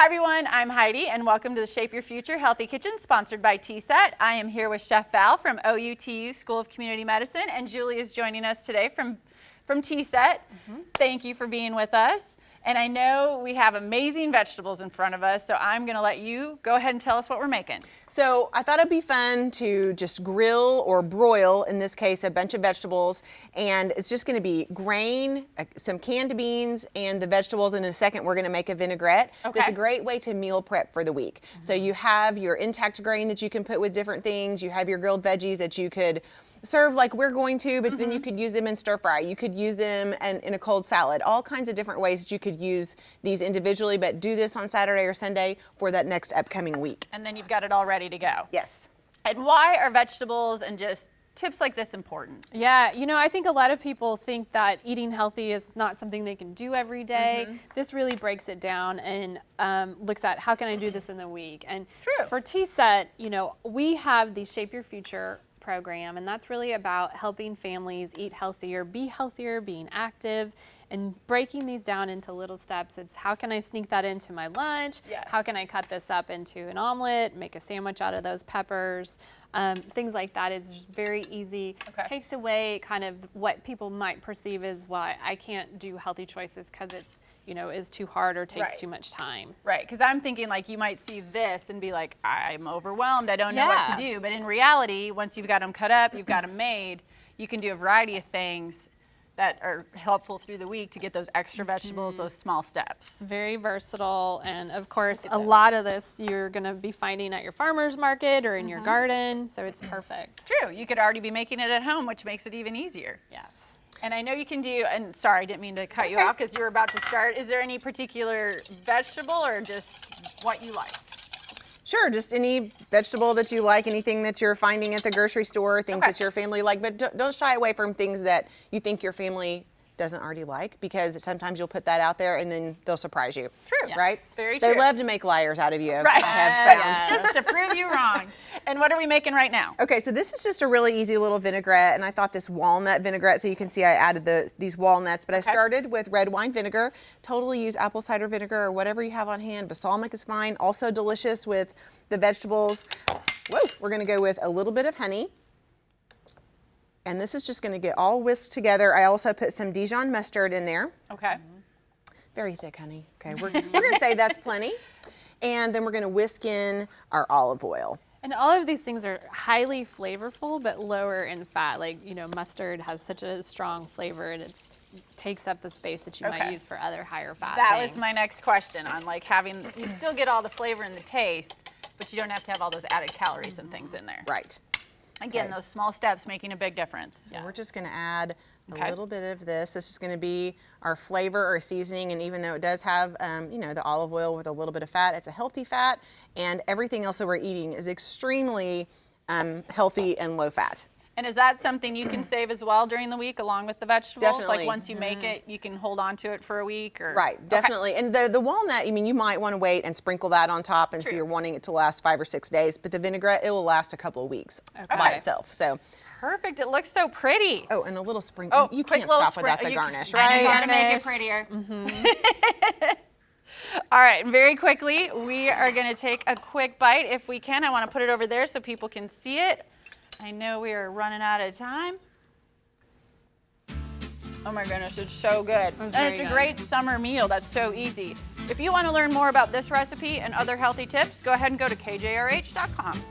Hi everyone, I'm Heidi and welcome to the Shape Your Future Healthy Kitchen sponsored by TSET. I am here with Chef Val from OUTU School of Community Medicine, and Julie is joining us today from TSET. Thank you for being with us. And I know we have amazing vegetables in front of us, so I'm gonna let you go ahead and tell us what we're making. So I thought it'd be fun to just grill or broil, in this case, a bunch of vegetables. And it's just gonna be grain, some canned beans, and the vegetables. And in a second, we're gonna make a vinaigrette. Okay. It's a great way to meal prep for the week. So you have your intact grain that you can put with different things. You have your grilled veggies that you could serve like we're going to, but then you could use them in stir fry. You could use them in a cold salad. All kinds of different ways that you could use these individually, but do this on Saturday or Sunday for that next upcoming week. And then you've got it all ready to go. Yes. And why are vegetables and just tips like this important? Yeah, you know, I think a lot of people think that eating healthy is not something they can do every day. This really breaks it down and looks at how can I do this in the week. And True. for TSET, you know, we have the Shape Your Future program, and that's really about helping families eat healthier, being active, and breaking these down into little steps. It's how can I sneak that into my lunch? Yes. How can I cut this up into an omelet, make a sandwich out of those peppers? Things like that is just very easy. Okay. Takes away kind of what people might perceive as, well, I can't do healthy choices because it, you know, is too hard or takes Right. too much time. Right, because I'm thinking like you might see this and be like, I'm overwhelmed, I don't know what Yeah. to do. But in reality, once you've got them cut up, you've got them made, you can do a variety of things that are helpful through the week to get those extra vegetables, those small steps. Very versatile, and of course, a lot of this you're gonna be finding at your farmer's market or in your garden, so it's perfect. True, you could already be making it at home, which makes it even easier. Yes. And I know you can do, and sorry, I didn't mean to cut you off because you were about to start. Is there any particular vegetable or just what you like? Sure, just any vegetable that you like, anything that you're finding at the grocery store, things Okay. that your family like, but don't shy away from things that you think your family doesn't already like, because sometimes you'll put that out there and then they'll surprise you. True. Yes. Right? Very They true. love to make liars out of you, Right. I have found. Just to prove you wrong. And what are we making right now? Okay, so this is just a really easy little vinaigrette, and I thought this walnut vinaigrette, so you can see I added these walnuts, but I started with red wine vinegar. Totally use apple cider vinegar or whatever you have on hand. Balsamic is fine, also delicious with the vegetables. Whoa, we're gonna go with a little bit of honey. And this is just gonna get all whisked together. I also put some Dijon mustard in there. Okay. Very thick, honey. Okay, we're gonna say that's plenty. And then we're gonna whisk in our olive oil. And all of these things are highly flavorful, but lower in fat. Like, you know, mustard has such a strong flavor, and it takes up the space that you Okay. might use for other higher fat That things. was my next question on like having, you still get all the flavor and the taste, but you don't have to have all those added calories and things in there. Right. Again, Okay. those small steps making a big difference. So we're just gonna add a Okay. little bit of this. This is gonna be our flavor or seasoning, and even though it does have, you know, the olive oil with a little bit of fat, it's a healthy fat, and everything else that we're eating is extremely healthy and low fat. And is that something you can save as well during the week along with the vegetables? Definitely. Like once you make it, you can hold on to it for a week or? Right, definitely. And the walnut, I mean, you might want to wait and sprinkle that on top if True. you're wanting it to last 5 or 6 days, but the vinaigrette, it will last a couple of weeks by Okay. itself. So, Perfect, it looks so pretty. oh, and a little sprinkle. You quick can't little stop without the you garnish, I know, right? gotta make it prettier. All right, very quickly, we are gonna take a quick bite if we can. I wanna put it over there so people can see it. I know we are running out of time. Oh my goodness, it's so good. And very it's a good. great summer meal that's so easy. If you wanna learn more about this recipe and other healthy tips, go ahead and go to KJRH.com.